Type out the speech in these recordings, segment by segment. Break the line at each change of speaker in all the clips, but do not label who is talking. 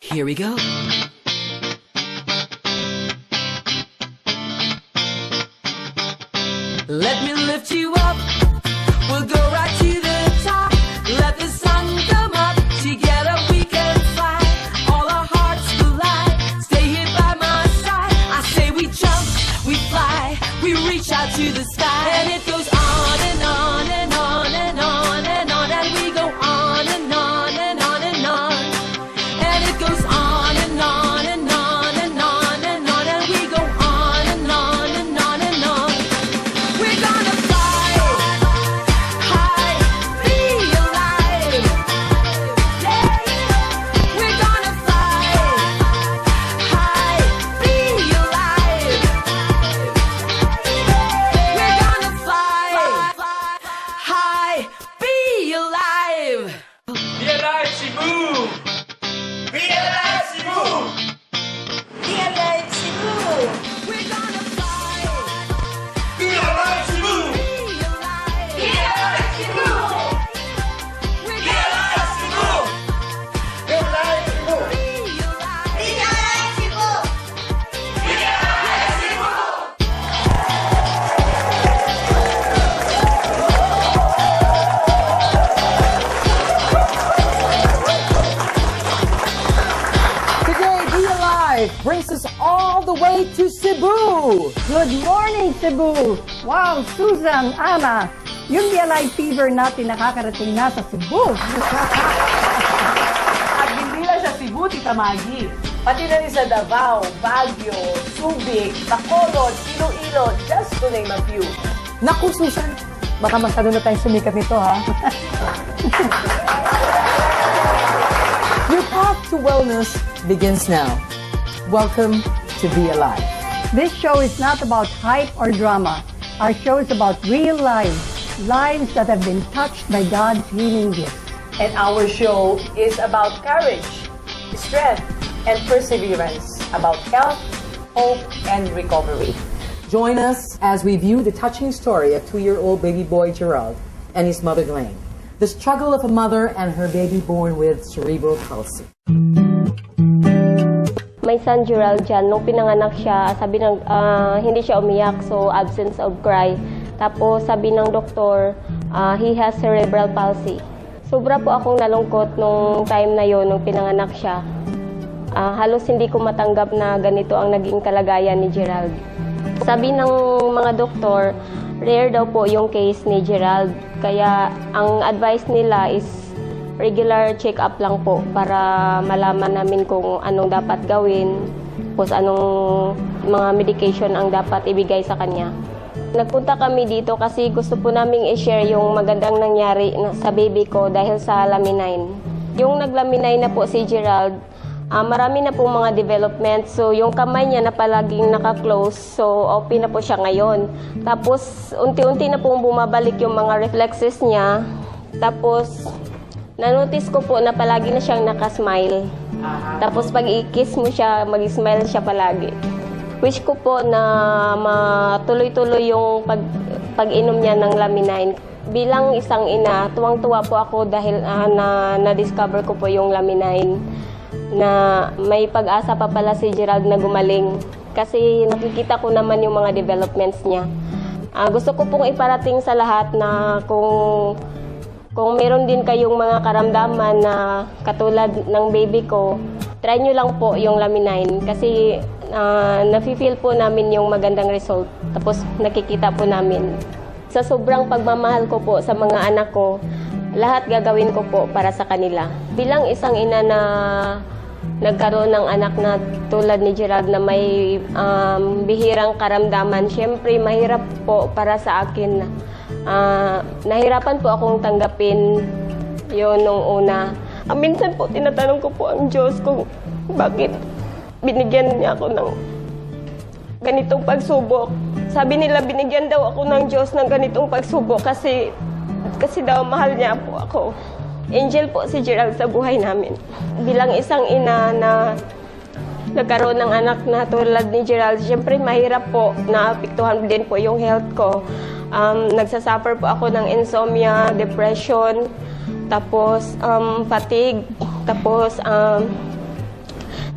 Here we go. Let me lift you up. We'll go right to the top. Let the sun come up. Together we can fly. All our hearts collide. Stay here by my side. I say we jump, we fly, we reach out to the sky. And it goes on and on and on and on and on. And we go on and on and on and on. And it goes on and on and on and on and on. And we go on and on and on and on. We're gonna fly high, be alive. Yeah. We're gonna fly high, be alive. We're gonna fly high, be alive.
Be alive, Cebu! Be alive, Cebu!
Be alive, Cebu!
We're gonna fly
Be alive, Cebu!
be alive.
Be alive, Cebu!
We're
Be alive, Cebu! Be alive, Cebu!
be alive.
Be alive, Cebu!
Be alive, Cebu!
Today, Be Alive brings us all the way to Cebu.
Good morning, Cebu! Wow, Susan, Ana, yung Be Alive fever natin nakakarating na sa Cebu.
At hindi lang sa Cebu, Tita Maggie. Pati na rin sa Davao, Baguio, Subic, Bacolod, Iloilo, just to name a few.
Naku, Susan, baka masyado na tayong sumikat nito, ha?
Your path to wellness begins now. Welcome to Be Alive.
This show is not about hype or drama. Our show is about real lives, lives that have been touched by God's healing gift.
And our show is about courage, strength, and perseverance, about health, hope, and recovery.
Join us as we view the touching story of 2-year-old baby boy Gerald and his mother Glenn. The struggle of a mother and her baby born with cerebral palsy.
My son Gerald dyan, nung pinanganak siya, sabi ng, hindi siya umiyak, so absence of cry. Tapos sabi ng doktor, he has cerebral palsy. Sobra po akong nalungkot nung time na yon nung pinanganak siya. Halos hindi ko matanggap na ganito ang naging kalagayan ni Gerald. Sabi ng mga doktor, rare daw po yung case ni Gerald. Kaya ang advice nila is regular check-up lang po para malaman namin kung anong dapat gawin, tapos anong mga medication ang dapat ibigay sa kanya. Nagpunta kami dito kasi gusto po naming i-share yung magandang nangyari sa baby ko dahil sa Laminine. Yung naglaminine na po si Gerald, marami na pong mga development. So, yung kamay niya na palaging naka-close, so open na po siya ngayon. Tapos, unti-unti na pong bumabalik yung mga reflexes niya. Tapos, na-notice ko po na palagi na siyang naka-smile. Tapos, pag i-kiss mo siya, mag-smile siya palagi. Wish ko po na matuloy-tuloy yung pag-inom niya ng Laminine. Bilang isang ina, tuwang-tuwa po ako dahil na-discover ko po yung Laminine, na may pag-asa pa pala si Gerald na gumaling kasi nakikita ko naman yung mga developments niya. Gusto ko pong iparating sa lahat na kung meron din kayong mga karamdaman na katulad ng baby ko, try nyo lang po yung Laminine kasi nafe-feel po namin yung magandang result. Tapos nakikita po namin. Sa sobrang pagmamahal ko po sa mga anak ko, lahat gagawin ko po para sa kanila. Bilang isang ina na nagkaroon ng anak na tulad ni Gerald na may bihirang karamdaman, syempre mahirap po para sa akin. Nahirapan po akong tanggapin yun nung una. Minsan po tinatanong ko po ang Diyos kung bakit binigyan niya ako ng ganitong pagsubok. Sabi nila binigyan daw ako ng Diyos ng ganitong pagsubok kasi daw mahal niya po ako. Angel po si Gerald sa buhay namin. Bilang isang ina na nagkaroon ng anak na tulad ni Gerald, siyempre mahirap po, naapektuhan din po yung health ko. Nagsasuffer po ako ng insomnia, depression, tapos fatigue, tapos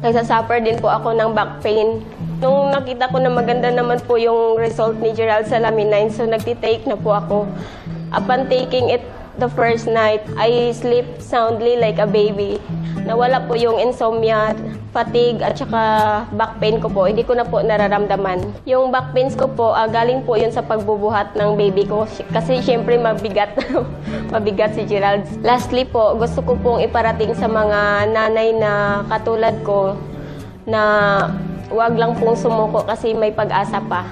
Nagsasuffer din po ako ng back pain. Nung nakita ko na maganda naman po yung result ni Gerald sa Laminine, so nagtitake na po ako. Upon taking it the first night, I sleep soundly like a baby. Nawala po yung insomnia, fatigue, at saka back pain ko po. Hindi ko na po nararamdaman. Yung back pains ko po, galing po yun sa pagbubuhat ng baby ko. Kasi syempre mabigat. Mabigat si Gerald. Lastly po, gusto ko pong iparating sa mga nanay na katulad ko na huwag lang pong sumuko kasi may pag-asa pa.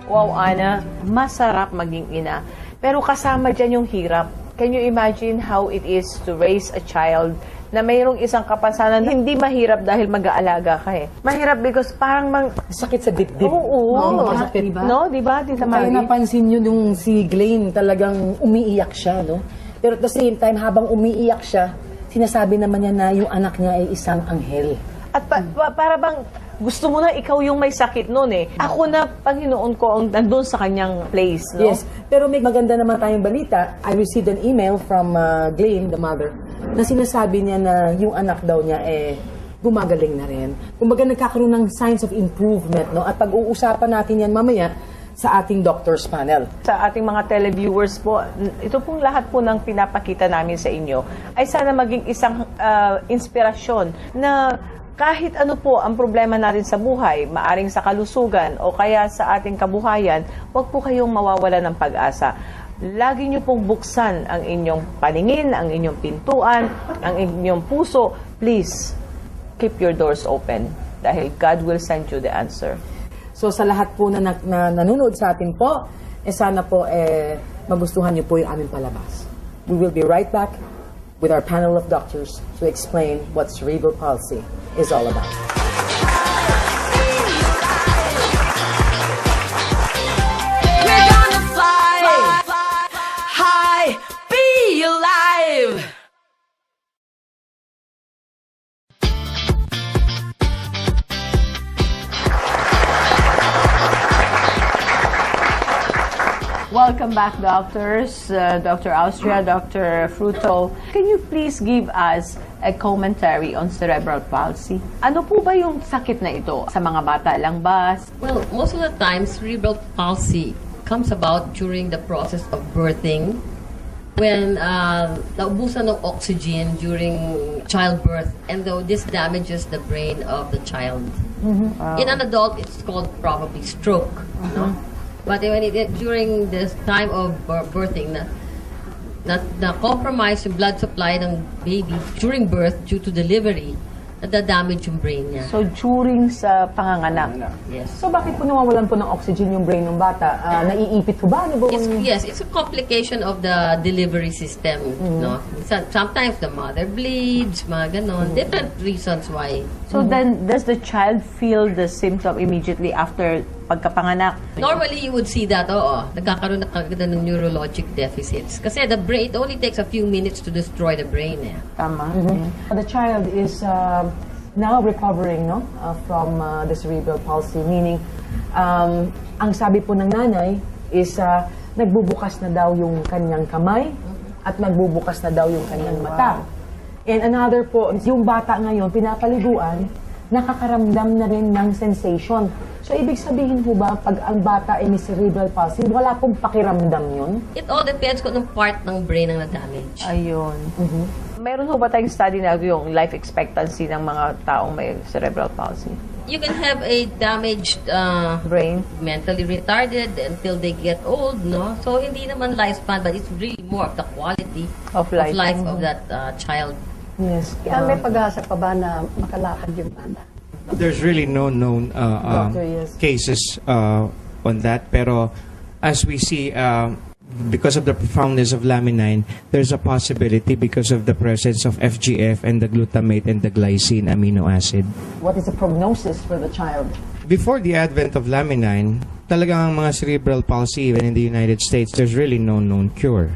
Wow, Ana, masarap maging ina. Pero kasama dyan yung hirap. Can you imagine how it is to raise a child na mayroong isang kapansanan na hindi mahirap dahil mag-aalaga ka eh. Mahirap because parang
sakit sa dibdib.
Oo.
Masakit, diba?
No, diba? Tita
Kaya
Mari?
napansin nyo yung si Glenn, talagang umiiyak siya, no? Pero at the same time, habang umiiyak siya, sinasabi naman niya na yung anak niya ay isang anghel.
At para bang gusto mo na ikaw yung may sakit noon eh. Ako na, Panginoon ko, ang nandun sa kanyang place, no?
Yes. Pero may maganda naman tayong balita. I received an email from Glenn, the mother, na sinasabi niya na yung anak daw niya gumagaling na rin. Kumbaga nagkakaroon ng signs of improvement, no? At pag-uusapan natin yan mamaya sa ating doctor's panel.
Sa ating mga televiewers po, ito pong lahat po ng pinapakita namin sa inyo ay sana maging isang inspirasyon na kahit ano po ang problema natin sa buhay, maaring sa kalusugan o kaya sa ating kabuhayan, huwag po kayong mawawala ng pag-asa. Lagi niyo pong buksan ang inyong paningin, ang inyong pintuan, ang inyong puso. Please, keep your doors open dahil God will send you the answer.
So sa lahat po na nanonood sa atin po, sana po magustuhan niyo po yung aming palabas. We will be right back with our panel of doctors to explain what cerebral palsy is all about.
We're gonna fly high, be alive.
Welcome back, doctors. Dr. Austria, Dr. Fruto. Can you please give us a commentary on cerebral palsy? Ano po ba yung sakit na ito? Sa mga bata lang ba?
Well, most of the time, cerebral palsy comes about during the process of birthing, when naubusan ng oxygen during childbirth, and though this damages the brain of the child. In an adult, it's called probably stroke. No? But when during this time of birthing, na compromise yung blood supply ng baby during birth due to delivery, nadadamage yung brain niya.
So, during sa panganganak.
Yes.
So bakit po nawawalan po ng oxygen yung brain ng bata? Naiipit po ba? Ano ba
Yes, it's a complication of the delivery system. No? Sometimes the mother bleeds, mga ganon. Different reasons why.
So then, does the child feel the symptom immediately after pagkapanganak?
Normally, you would see that, nagkakaroon na kagad ng neurologic deficits. Kasi the brain, it only takes a few minutes to destroy the brain.
Tama.
The child is now recovering, no, from the cerebral palsy, meaning ang sabi po ng nanay is nagbubukas na daw yung kanyang kamay at nagbubukas na daw yung kanyang mata. And another po, yung bata ngayon, pinapaliguan, nakakaramdam na rin ng sensation. So, ibig sabihin po ba, pag ang bata ay may cerebral palsy, wala pong pakiramdam yun?
It all depends kung anong part ng brain ang na-damage.
Ayun. Meron ho ba tayong study na yung life expectancy ng mga taong may cerebral palsy?
You can have a damaged
Brain?
mentally retarded until they get old, no? So, hindi naman lifespan, but it's really more of the quality
Of life.
of that child.
Yes.
Kaya may pag-asa pa ba na makalakad yung bata?
There's really no known
Doctor, yes.
cases on that. Pero as we see, because of the profoundness of Laminine, there's a possibility because of the presence of FGF and the glutamate and the glycine amino acid.
What is the prognosis for the child?
Before the advent of Laminine, talagang ang mga cerebral palsy, even in the United States, there's really no known cure.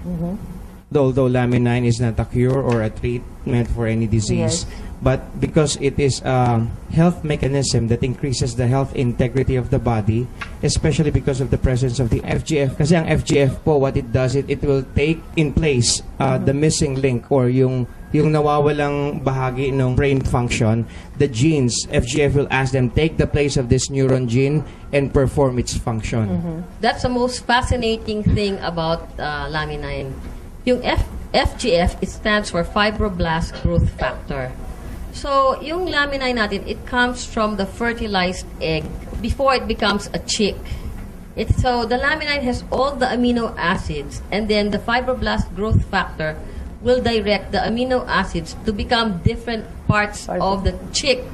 Although Laminine is not a cure or a treatment for any disease, but because it is a health mechanism that increases the health integrity of the body, especially because of the presence of the FGF. Kasi ang FGF po, what it does, it will take in place the missing link or yung yung nawawalang bahagi ng brain function, the genes, FGF will ask them, take the place of this neuron gene and perform its function.
That's the most fascinating thing about Laminine. Yung FGF, it stands for Fibroblast Growth Factor. So, yung Laminine natin, it comes from the fertilized egg before it becomes a chick. So, the Laminine has all the amino acids, and then the Fibroblast Growth Factor will direct the amino acids to become different parts of the chick.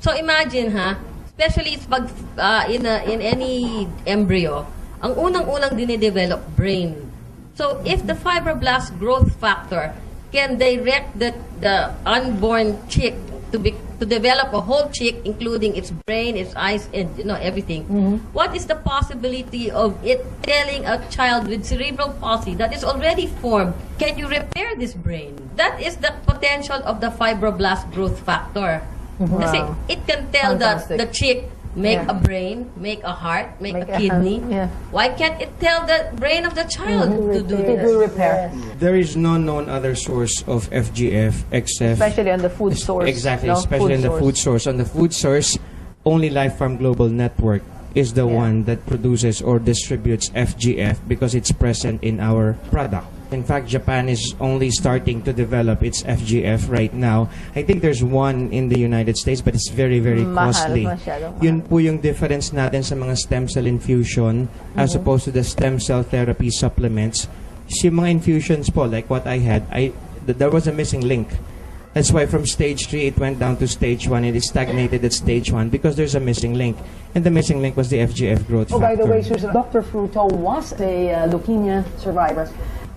So imagine especially pag in any embryo, ang unang-unang dinidevelop brain. So if the fibroblast growth factor can direct the unborn chick to develop a whole chick, including its brain, its eyes, and everything. What is the possibility of it telling a child with cerebral palsy that is already formed, can you repair this brain? That is the potential of the fibroblast growth factor. Kasi it can tell the chick, make a brain, make a heart, make a kidney. Why can't it tell the brain of the child to do this?
To repair.
There is no known other source of FGF except...
Especially on the food source.
Exactly, especially on the food source. On the food source, only Life Farm Global Network is the one that produces or distributes FGF because it's present in our product. In fact, Japan is only starting to develop its FGF right now. I think there's one in the United States, but it's very, very costly. Yun po yung difference natin sa mga stem cell infusion as opposed to the stem cell therapy supplements. Yung mga infusions po, like what I had, there was a missing link. That's why from stage 3, it went down to stage 1, and it stagnated at stage 1 because there's a missing link. And the missing link was the FGF growth factor.
By the way, Susan, Dr. Fruto was a leukemia survivor.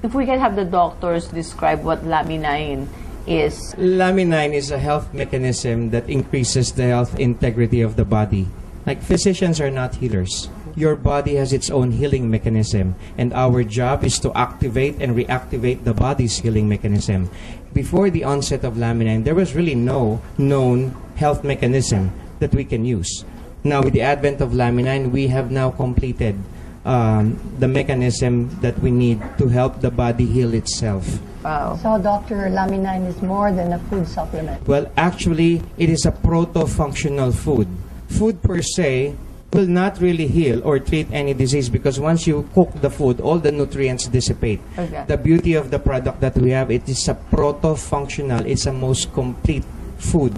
If we can have the doctors describe what Laminine is.
Laminine is a health mechanism that increases the health integrity of the body. Like, physicians are not healers. Your body has its own healing mechanism, and our job is to activate and reactivate the body's healing mechanism. Before the onset of Laminine, there was really no known health mechanism that we can use. Now, with the advent of Laminine, we have now completed the mechanism that we need to help the body heal itself.
Wow.
So, Dr. Laminine is more than a food supplement.
Well, actually, it is a proto-functional food. Food per se will not really heal or treat any disease because once you cook the food, all the nutrients dissipate.
Okay.
The beauty of the product that we have, it is a proto-functional, it's a most complete food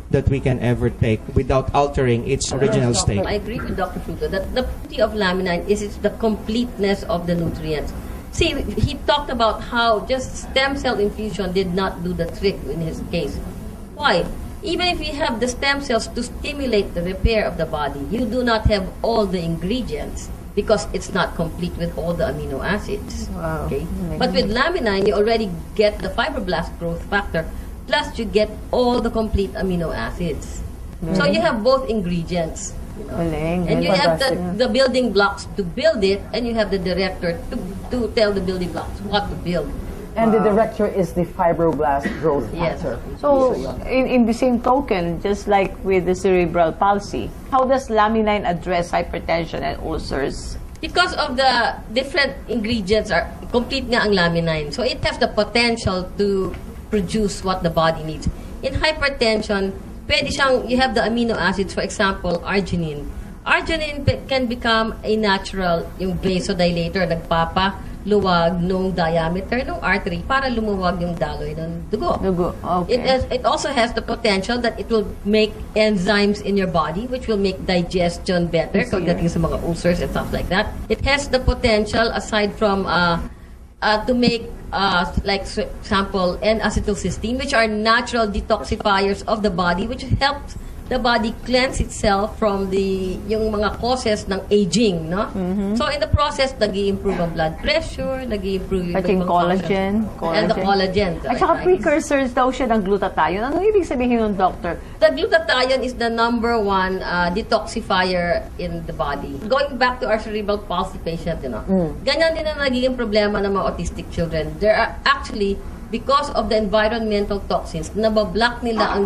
that we can ever take without altering its original state.
I agree with Dr. Fruto that the beauty of Laminine is it's the completeness of the nutrients. See, he talked about how just stem cell infusion did not do the trick in his case. Why? Even if you have the stem cells to stimulate the repair of the body, you do not have all the ingredients because it's not complete with all the amino acids.
Wow.
Okay? But with Laminine, you already get the fibroblast growth factor, plus you get all the complete amino acids. So you have both ingredients. And you have the building blocks to build it, and you have the director to tell the building blocks what to build.
And the director is the fibroblast growth factor.
So, in the same token, just like with the cerebral palsy, how does Laminine address hypertension and ulcers?
Because of the different ingredients are complete nga ang Laminine. So it has the potential to produce what the body needs. In hypertension, pwede siyang, you have the amino acids, for example, arginine. Arginine can become a natural, yung vasodilator, nagpapaluwag nung diameter ng artery para lumuwag yung daloy ng dugo.
Okay.
It also has the potential that it will make enzymes in your body which will make digestion better pagdating sa mga ulcers and stuff like that. It has the potential, aside from to make like for example N-acetylcysteine, which are natural detoxifiers of the body, which helps the body cleanse itself from yung mga causes ng aging, no? So in the process, nag-i-improve ang blood pressure, nag-i-improve yung
collagen.
And the collagen.
At saka precursors daw siya ng glutathione. Ano ibig sabihin ng doctor?
The glutathione is the number one detoxifier in the body. Going back to our cerebral palsy patient, ganyan din ang nagiging problema ng mga autistic children. There are actually, because of the environmental toxins, nabablock nila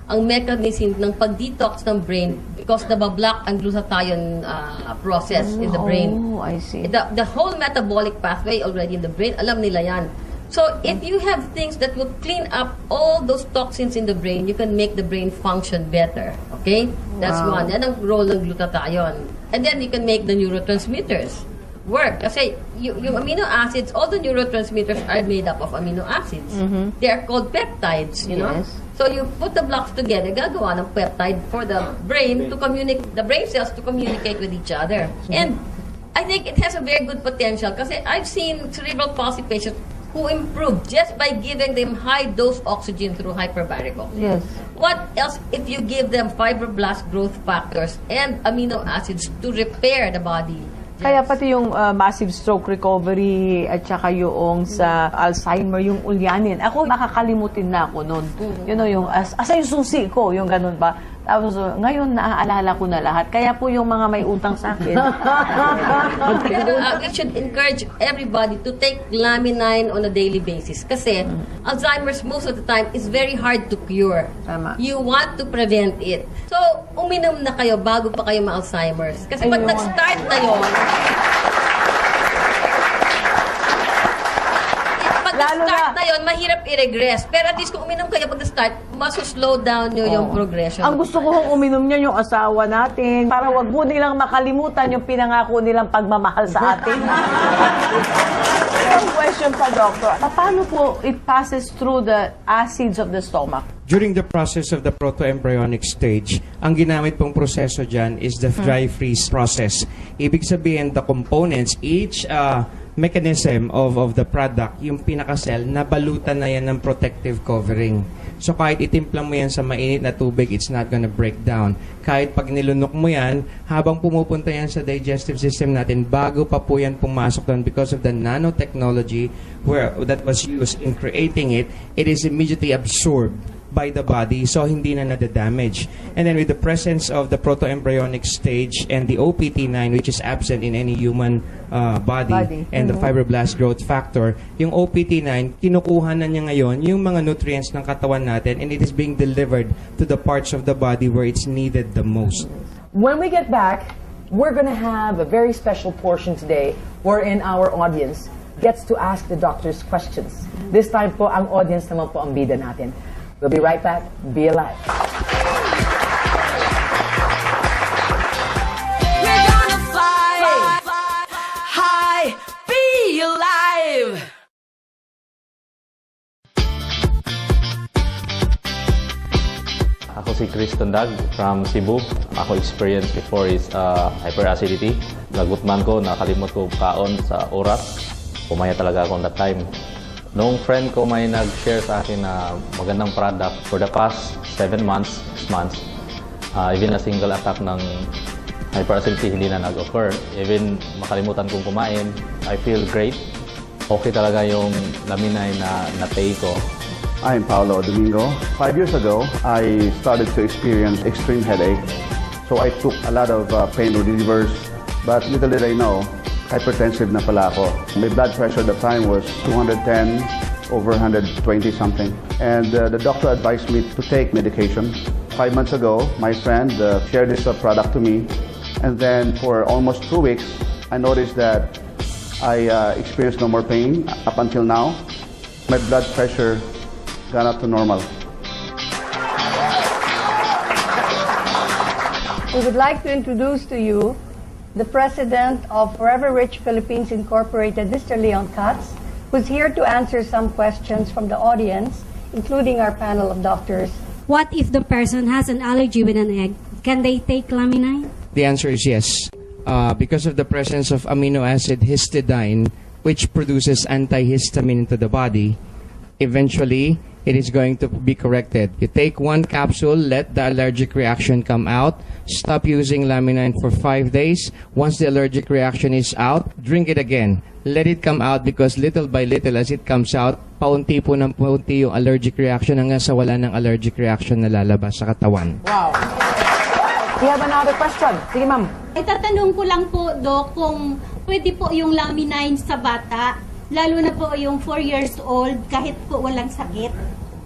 ang mechanism ng pag-detox ng brain because nabablock ang glutathione process in the brain.
Oh, I see.
The whole metabolic pathway already in the brain, alam nila yan. So if you have things that will clean up all those toxins in the brain, you can make the brain function better. Okay? That's one. Yan ang role ng glutathione. And then you can make the neurotransmitters work. Kasi yung amino acids, all the neurotransmitters are made up of amino acids. They are called peptides, you know? So you put the blocks together, gagawa ng peptide for the brain to communicate, the brain cells to communicate with each other. And I think it has a very good potential kasi I've seen cerebral palsy patients who improve just by giving them high-dose oxygen through hyperbaric oxygen.
Yes.
What else if you give them fibroblast growth factors and amino acids to repair the body?
Kaya pati yung massive stroke recovery at saka yung sa Alzheimer, yung ulyanin. Ako, nakakalimutin na ako noon. You know, yung asa yung susi ko, yung ganun ba? Tapos ngayon, naaalala ko na lahat. Kaya po yung mga may utang sa akin.
We should encourage everybody to take Laminine on a daily basis. Kasi Alzheimer's most of the time is very hard to cure.
Tama.
You want to prevent it. So, uminom na kayo bago pa kayo ma-Alzheimer's. Kasi pag nag-start na yun, nag-start na yun, mahirap i-regress. Pero at least kung uminom kayo pag na-start, masuslow down nyo yung progression.
Ang gusto ko kung uminom niya yung asawa natin para wag mo nilang makalimutan yung pinangako nilang pagmamahal sa atin. Yung question pa, Doctor. Paano po it passes through the acids of the stomach?
During the process of the proto-embryonic stage, ang ginamit pong proseso dyan is the dry freeze process. Ibig sabihin, the components, each mechanism of the product, yung pinaka-cell, nabalutan na yan ng protective covering. So kahit itimpla mo yan sa mainit na tubig, it's not gonna break down. Kahit pag nilunok mo yan, habang pumupunta yan sa digestive system natin, bago pa po yan pumasok doon because of the nanotechnology that was used in creating it, it is immediately absorbed by the body, so hindi na nadadamage. And then with the presence of the proto-embryonic stage and the OPT9, which is absent in any human body, and the fibroblast growth factor, yung OPT9, kinukuha na niya ngayon yung mga nutrients ng katawan natin, and it is being delivered to the parts of the body where it's needed the most.
When we get back, we're going to have a very special portion today wherein our audience gets to ask the doctors questions. This time po, ang audience naman po ang bida natin. We'll be right back. Be alive.
We're gonna fly high, be alive.
Ako si Chris Tandag from Cebu. Ako experience before is hyperacidity. Nagutman ko, nakalimot ko kaon sa oras. Pumaya talaga ako that time. Noong friend ko may nag-share sa akin na magandang product for the past 7 months, 6 months, even a single attack ng hyperacidity hindi na nag-occur. Even makalimutan kong kumain, I feel great. Okay talaga yung Laminine na na-take ko.
I'm Paolo Domingo. 5 years ago, I started to experience extreme headache. So I took a lot of pain relievers, but little did I know, hypertensive na pala ako. My blood pressure at the time was 210 over 120 something. And the doctor advised me to take medication. 5 months ago, my friend shared this product to me. And then for almost 2 weeks, I noticed that I experienced no more pain up until now. My blood pressure got up to normal.
We would like to introduce to you the president of Forever Rich Philippines Incorporated, Mr. Leon Katz, who's here to answer some questions from the audience, including our panel of doctors.
What if the person has an allergy with an egg? Can they take Laminine?
The answer is yes. Because of the presence of amino acid histidine, which produces antihistamine into the body, eventually it is going to be corrected. You take 1 capsule, let the allergic reaction come out, stop using Laminine for 5 days. Once the allergic reaction is out, drink it again. Let it come out because little by little as it comes out, paunti po ng paunti yung allergic reaction hanggang sa wala ng allergic reaction na lalabas sa katawan.
Wow. We have another question. Sige, ma'am.
Itatanong ko lang po, Doc, kung pwede po yung Laminine sa bata, lalo na po yung 4 years old, kahit po walang sakit.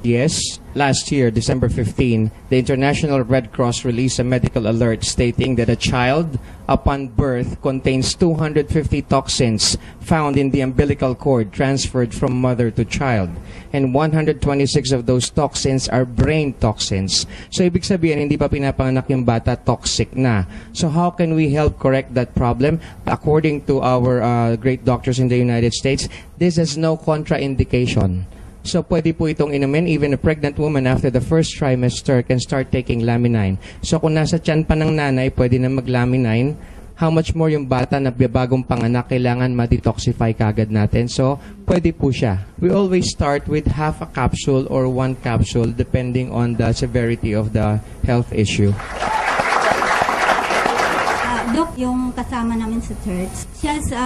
Yes, last year, December 15, the International Red Cross released a medical alert stating that a child upon birth contains 250 toxins found in the umbilical cord transferred from mother to child. And 126 of those toxins are brain toxins. So ibig sabihin, hindi pa pinapanganak yung bata, toxic na. So how can we help correct that problem? According to our great doctors in the United States, this has no contraindication. So pwede po itong inumin. Even a pregnant woman after the first trimester can start taking Laminine. So kung nasa tiyan pa ng nanay, pwede na mag-Laminine. How much more yung bata na bagong panganak, kailangan ma-detoxify kagad natin. So pwede po siya. We always start with half a capsule or 1 capsule depending on the severity of the health issue.
Doc, yung kasama namin sa church, siya sa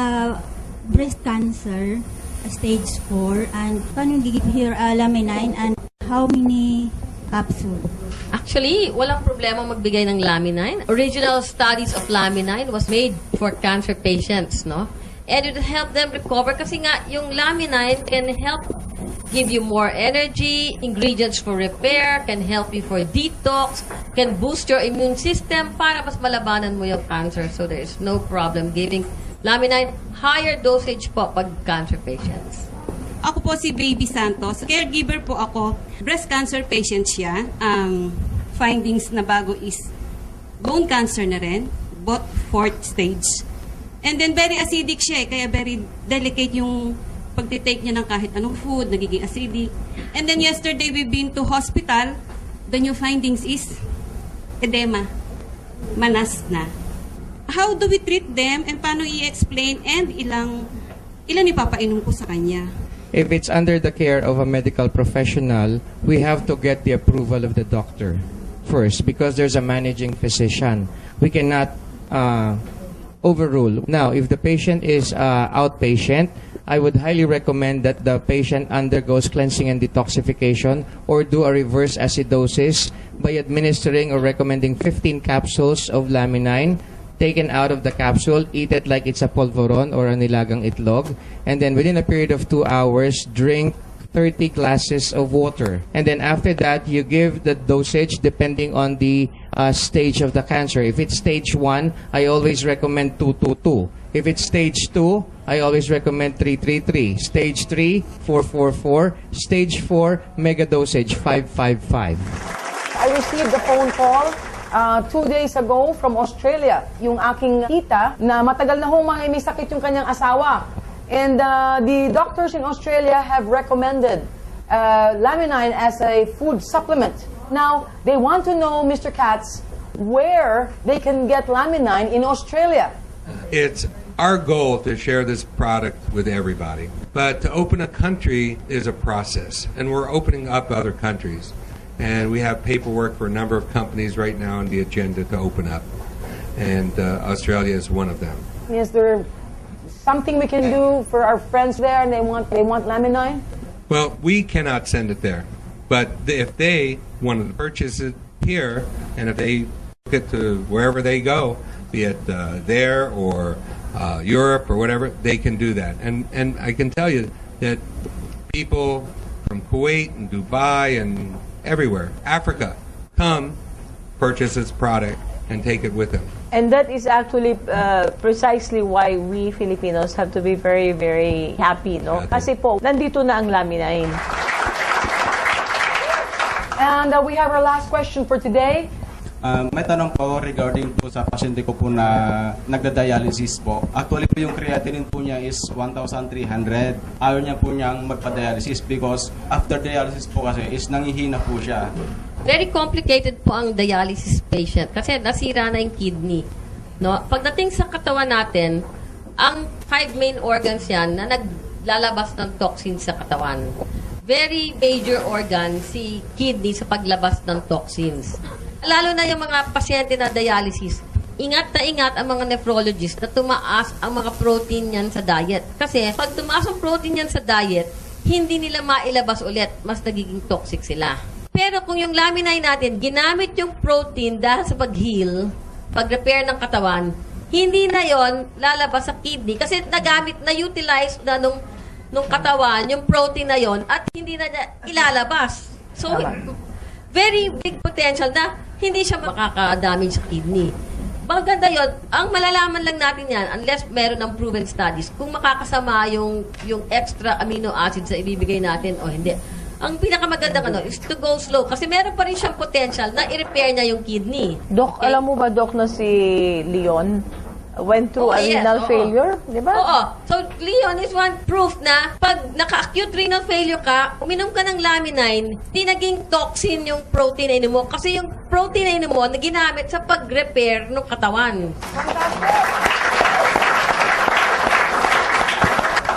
breast cancer, stage 4, and can you give her Laminine and how many capsule?
Actually, walang problema magbigay ng Laminine. Original studies of Laminine was made for cancer patients, no? And it will help them recover kasi nga yung Laminine can help give you more energy, ingredients for repair, can help you for detox, can boost your immune system para mas malabanan mo yung cancer. So there is no problem giving Laminine, higher dosage po pag cancer patients.
Ako po si Baby Santos. Caregiver po ako. Breast cancer patient siya. Ang findings na bago is bone cancer na rin, both 4th stage. And then very acidic siya kaya very delicate yung pagtitake niya ng kahit anong food, nagiging acidic. And then yesterday we've been to hospital. The new findings is edema. Manas na. How do we treat them and paano i-explain and ilan ipapainom ko sa kanya?
If it's under the care of a medical professional, we have to get the approval of the doctor first because there's a managing physician. We cannot overrule. Now, if the patient is outpatient, I would highly recommend that the patient undergoes cleansing and detoxification or do a reverse acidosis by administering or recommending 15 capsules of Laminine taken out of the capsule, eat it like it's a polvoron or a nilagang itlog, and then within a period of 2 hours, drink 30 glasses of water. And then after that, you give the dosage depending on the stage of the cancer. If it's stage 1, I always recommend 222. If it's stage 2, I always recommend 333. Stage 3, 444. Stage 4, mega dosage, 555.
I received a phone call 2 days ago from Australia, yung aking tita na matagal na hong may sakit yung kanyang asawa. And the doctors in Australia have recommended Laminine as a food supplement. Now, they want to know, Mr. Katz, where they can get Laminine in Australia.
It's our goal to share this product with everybody. But to open a country is a process, and we're opening up other countries. And we have paperwork for a number of companies right now on the agenda to open up. And Australia is one of them.
Is there something we can do for our friends there and they want Laminine?
Well, we cannot send it there. But if they want to purchase it here, and if they get to wherever they go, be it there or Europe or whatever, they can do that. And I can tell you that people from Kuwait and Dubai and everywhere, Africa, come purchase this product and take it with them.
And that is actually precisely why we Filipinos have to be very, very happy, no? Kasi po, nandito na ang Laminine.
And we have our last question for today.
May tanong po regarding po sa pasyente ko po na nagda-dialysis po. Actually po yung creatinine po niya is 1,300. Ayaw niya po niyang magpa-dialysis because after dialysis po kasi is nangihina po siya.
Very complicated po ang dialysis patient kasi nasira na yung kidney. No? Pagdating sa katawan natin, ang 5 main organs yan na naglalabas ng toxins sa katawan. Very major organ si kidney sa paglabas ng toxins. Lalo na yung mga pasyente na dialysis, ingat ang mga nephrologist na tumaas ang mga protein niyan sa diet. Kasi pag tumaas ang protein niyan sa diet, hindi nila mailabas ulit, mas nagiging toxic sila. Pero kung yung Laminine natin, ginamit yung protein dahil sa pag-heal, pag-repair ng katawan, hindi na yon lalabas sa kidney kasi nagamit, na-utilize na nung katawan, yung protein na yon at hindi na ilalabas. So, very big potential na hindi siya makaka-damage sa kidney. Maganda yun. Ang malalaman lang natin yan, unless meron ng proven studies, kung makakasama yung extra amino acids na ibibigay natin o hindi. Ang pinakamagandang is to go slow kasi meron pa rin siyang potential na i-repair niya yung kidney.
Doc, alam mo ba, Doc, na si Leon went through renal failure? Di ba?
Oo. So, Leon is one proof na pag naka-acute renal failure ka, uminom ka ng Laminine, di naging toxin yung protein na inom mo kasi yung protein na inom mo na ginamit sa pag-repair ng katawan.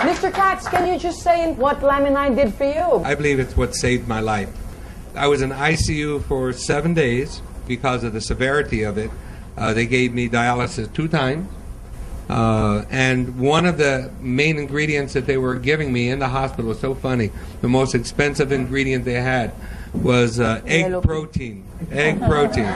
Mr. Katz, can you just say what Laminine did for you?
I believe it's what saved my life. I was in ICU for 7 days because of the severity of it. They gave me dialysis 2 times. And one of the main ingredients that they were giving me in the hospital was so funny. The most expensive ingredient they had was egg protein. Egg protein.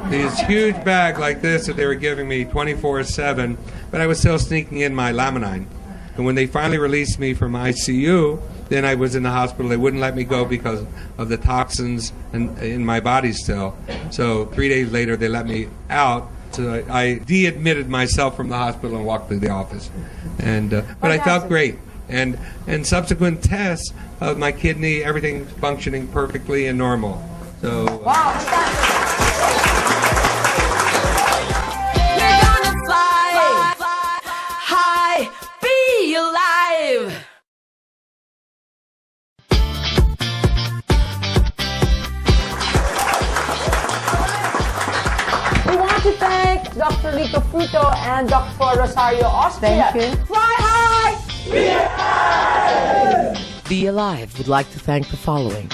This huge bag like this that they were giving me 24/7, but I was still sneaking in my Laminine. And when they finally released me from ICU, then I was in the hospital. They wouldn't let me go because of the toxins in my body still. So 3 days later, they let me out. So I de-admitted myself from the hospital and walked to the office. And but I felt great. And subsequent tests of my kidney, everything functioning perfectly and normal. So.
Wow. We're gonna fly high, be alive.
We want to thank Dr. Rico Fruto and Dr. Rosario Austria.
Thank you.
Fly high!
Be Alive would like to thank the following: